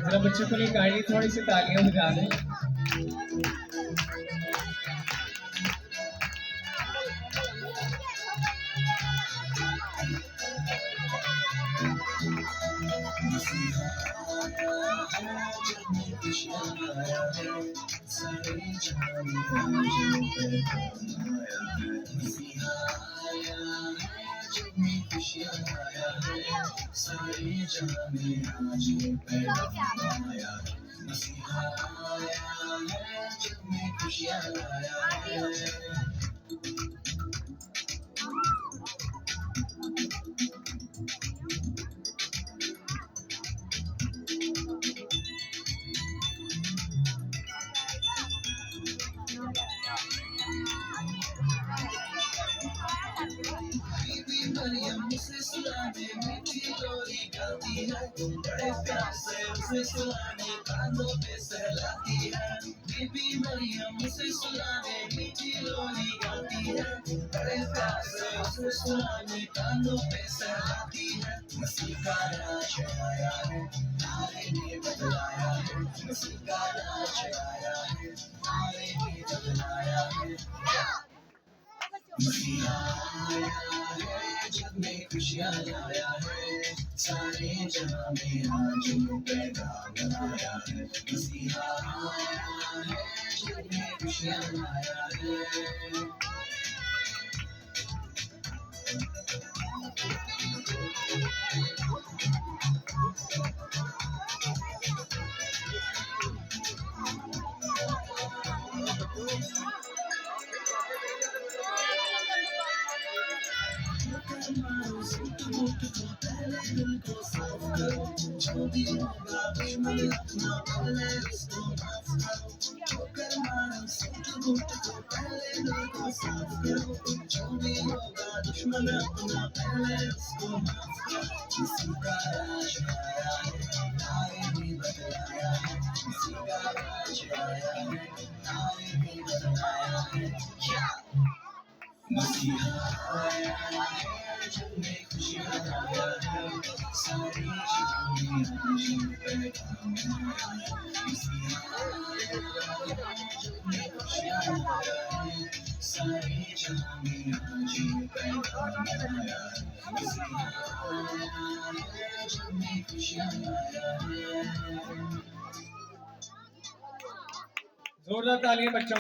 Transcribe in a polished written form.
जरा बच्चों के लिए काइंडली थोड़ी सी तालियां बजा दें। सारे जहां में आज पैगाम आया, मसीहा आया है, जग में खुशियां लाया है। मरियम उसे सुलाने मीठी लोरी गाती है, बड़े प्यार से उसे सुलाने कांधों पे सहलाती है। बीबी मरियम उसे सुलाने मीठी लोरी गाती है, बड़े प्यार से उसे सुलाने कांधों पे सहलाती है। मसीह का राज आया है, नारे ने बदलाया है। मसीह का राज आया है, नारे ने बदलाया है। मसीहा आया है, जग में खुशियां लाया है, सारे जहां में आज पैगाम लाया है। मसीहा आया है, जग में खुशियां लाया है। दिल को साफ करो, जो भी होगा दुश्मन अपना पहले उसको माफ करो। ठोकर मारो सूट बूट को पहले दिल को साफ करो, जो भी होगा दुश्मन अपना पहले उसको माफ करो। किसी का राज आया है, नारे भी बदलाया है। किसी का राज आया है, नारे भी बदलाया है। मसीहा आया है, जग में खुशियां लाया है, सारी जहां में आज पैगाम आया है। मसीहा आया है, जग में खुशियां लाया है, सारी जहां में आज पैगाम आया है। मसीहा आया है, जग में खुशियां लाया है। जोरदार तालियां बच्चों।